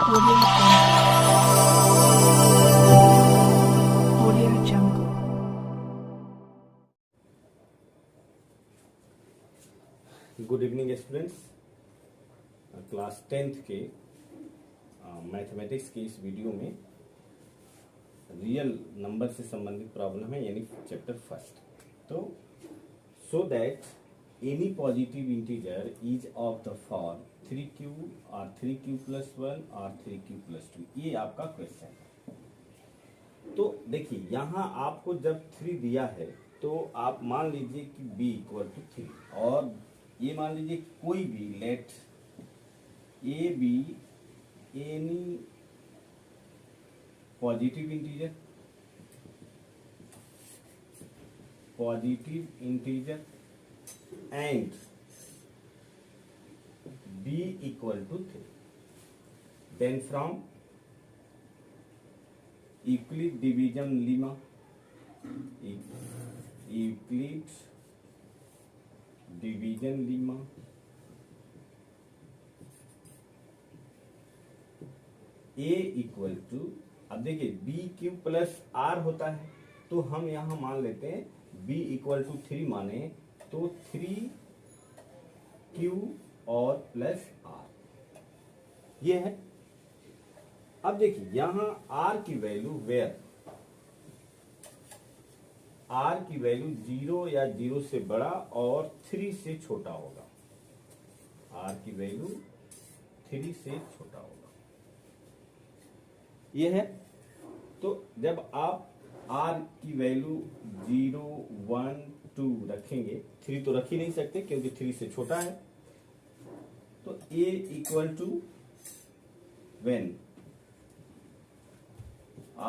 Audio Jungle. Good evening students. Class 10th के mathematics के इस वीडियो में रियल नंबर से संबंधित प्रॉब्लम है, यानी चैप्टर फर्स्ट। तो so that any positive integer is of the form 3q और 3q प्लस 1 और 3q प्लस 2, ये आपका क्वेश्चन है। तो देखिए, यहाँ आपको जब 3 दिया है तो आप मान लीजिए कि b इक्वल टू 3, और ये मान लीजिए कोई भी let A B any positive integer and b equal to 3, then from Euclid division lemma, Euclid division lemma a equal to, अब देखिए बी क्यू प्लस आर होता है, तो हम यहां मान लेते हैं b इक्वल टू 3 माने तो 3q और प्लस आर, ये है। अब देखिए यहां r की वैल्यू वेयर r की वैल्यू 0 या 0 से बड़ा और 3 से छोटा होगा, r की वैल्यू 3 से छोटा होगा, ये है। तो जब आप r की वैल्यू 0, 1, 2 रखेंगे, 3 तो रख ही नहीं सकते क्योंकि 3 से छोटा है, तो a equal to when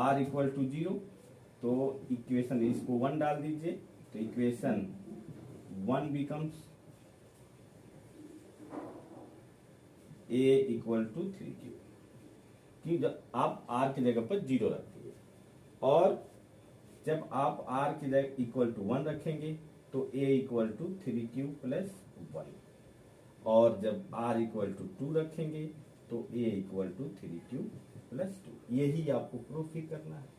r equal to 0, तो इक्वेशन इसको 1 डाल दीजिए, तो equation 1 becomes a equal to 3q, कि जब आप r की जगह पर 0 रखिए, और जब आप r की जगह इक्वल टू 1 रखेंगे तो a equal to 3q plus 1, और जब r इक्वल टू 2 रखेंगे तो a equal to 3q plus 2। यही आपको प्रूफ ही करना है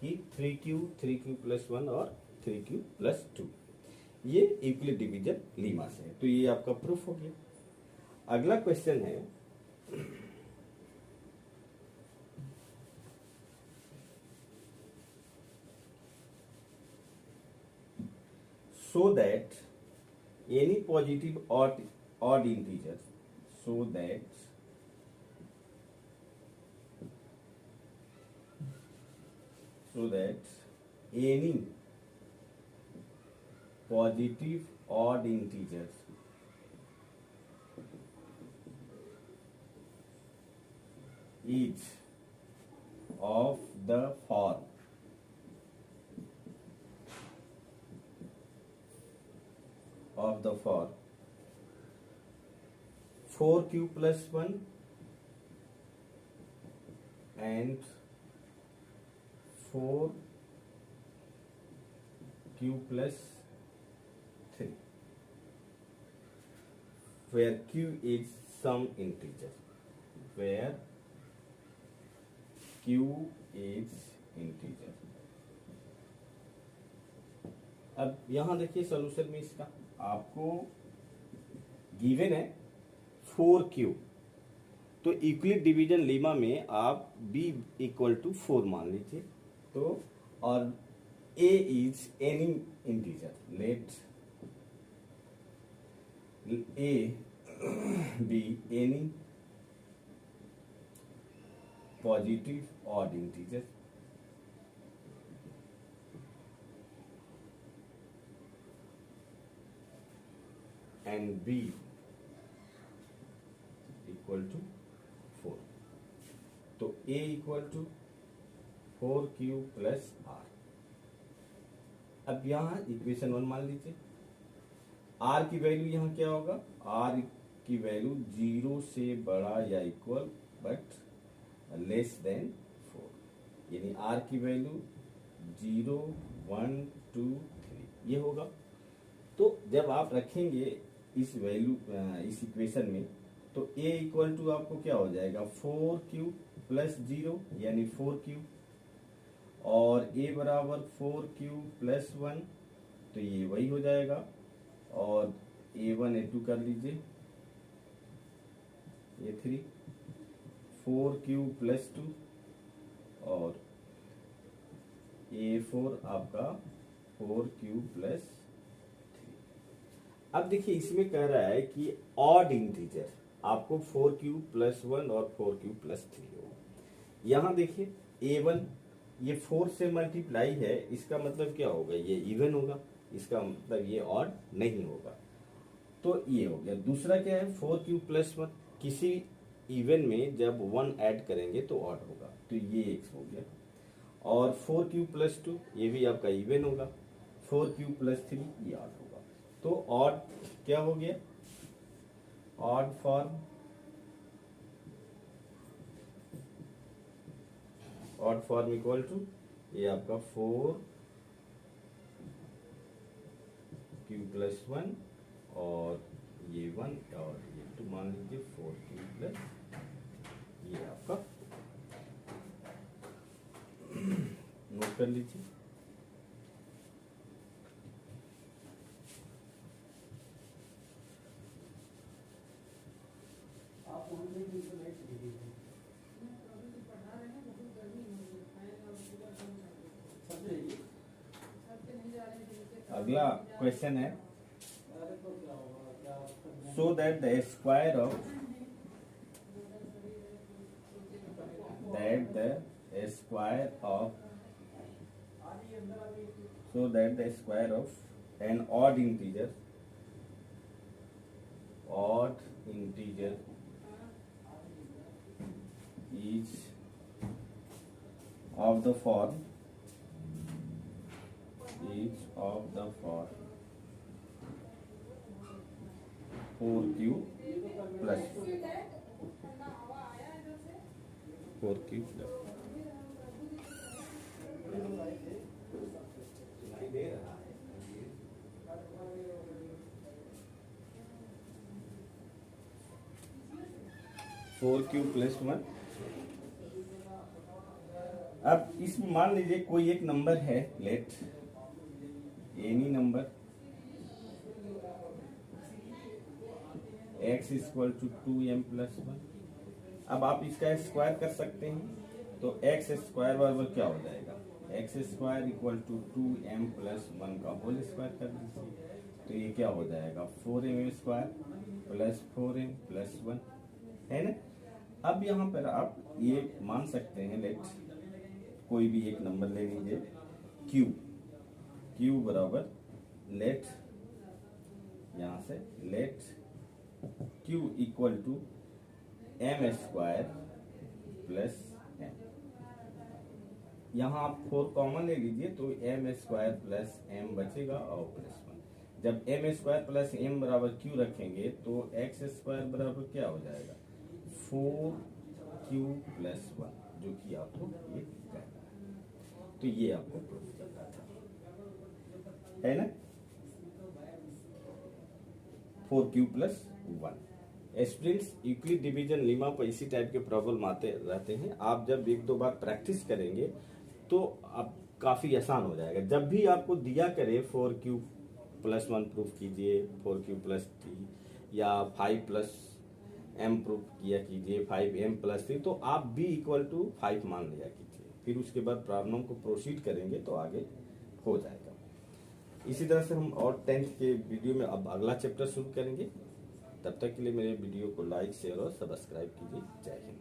कि 3q प्लस 1 और 3q प्लस 2, ये यूक्लिड डिवीजन लीमा से है, तो ये आपका प्रूफ हो गया। अगला क्वेश्चन है, so that any positive odd integer, so that any positive odd integer is of the form 4q plus 1 and 4q plus 3, where q is some integer, where q is integer। अब यहां देखिए solution में इसका आपको given है 4q, तो Euclid division Lima में आप b इक्वल टू 4 मान लीजिए, तो और a is any integer, let a B any positive odd integer and b equal to 4, तो a equal to 4q plus r। अब यहां इक्वेशन 1 मान लीजिए, r की वैल्यू यहां क्या होगा, r की वैल्यू 0 से बड़ा या इक्वल बट लेस देन 4, यानी r की वैल्यू 0, 1, 2, 3 ये होगा। तो जब आप रखेंगे इस वैल्यू इस इक्वेशन में, तो a इक्वल टू आपको क्या हो जाएगा 4q प्लस 0 यानी 4q, और a बराबर 4q प्लस 1, तो ये वही हो जाएगा। और a1 a2 कर लीजिए, a3 4q प्लस 2 और a4 आपका 4q प्लस 3। अब देखिए इसमें कह रहा है कि ऑड इंटीजर आपको 4q प्लस 1 और 4q प्लस 3 हो। यहाँ देखिए a1 ये 4 से मल्टीप्लाई है, इसका मतलब क्या होगा, ये इवन होगा, इसका मतलब ये ऑड नहीं होगा। तो ये हो गया। दूसरा क्या है 4q प्लस 1, किसी इवन में जब 1 ऐड करेंगे तो ऑड होगा, तो ये एक हो गया। और 4q प्लस 2 ये भी आपका इवन होगा, 4q प्लस 3 ये ऑड होगा। तो ऑड क्या हो गया, odd form, odd form equal to ये आपका 4q प्लस 1 और ये 1 और ये 2 मान लीजिए 4q प्लस, ये आपका नोट कर लीजिए। अगला क्वेश्चन है, so that the square of an odd integer is of the form 4q plus 4q plus 4q plus 1। अब इसमें मान लीजिए कोई एक नंबर है, let any number x equal to 2m plus 1। अब आप इसका स्क्वायर कर सकते हैं, तो x स्क्वायर बराबर क्या हो जाएगा, x square equal to 2m plus 1 का होल स्क्वायर कर दीजिए, तो ये क्या हो जाएगा 4m square plus 4m plus 1, है ना। अब यहाँ पर आप ये मान सकते हैं, लेट कोई भी एक नंबर ले लीजिए q बराबर लेट, यहाँ से let q equal to m square plus m। यहाँ आप 4 कॉमन ले लीजिए, तो m स्क्वायर प्लस m बचेगा और प्लस 1। जब m स्क्वायर प्लस m बराबर q रखेंगे तो x स्क्वायर बराबर क्या हो जाएगा 4q प्लस 1, जो कि आपको ये कहना है। तो ये आपको प्रूफ करना था, है ना, 4q plus 1। Students Euclid division Lima पर इसी टाइप के प्रॉब्लम आते रहते हैं। आप जब 1-2 बार प्रैक्टिस करेंगे तो आप काफी आसान हो जाएगा। जब भी आपको दिया करे 4q प्लस 1 प्रूफ कीजिए, 4q प्लस 3 या 5 प्लस m प्रूफ किया कीजिए, 5m प्लस 3, तो आप b इक्वल टू 5 मान लिया कीजिए। फिर उसके बाद प्रॉब्लम को प्रोसीड करेंगे तो आगे हो जाएगा। इसी तरह से हम और 10th के वीडियो में अब अगला चैप्टर शुरू करेंगे। तब तक के लिए मेरे वीडियो को लाइक, शेयर और सब्सक्राइब कीजिए। जय हिंद।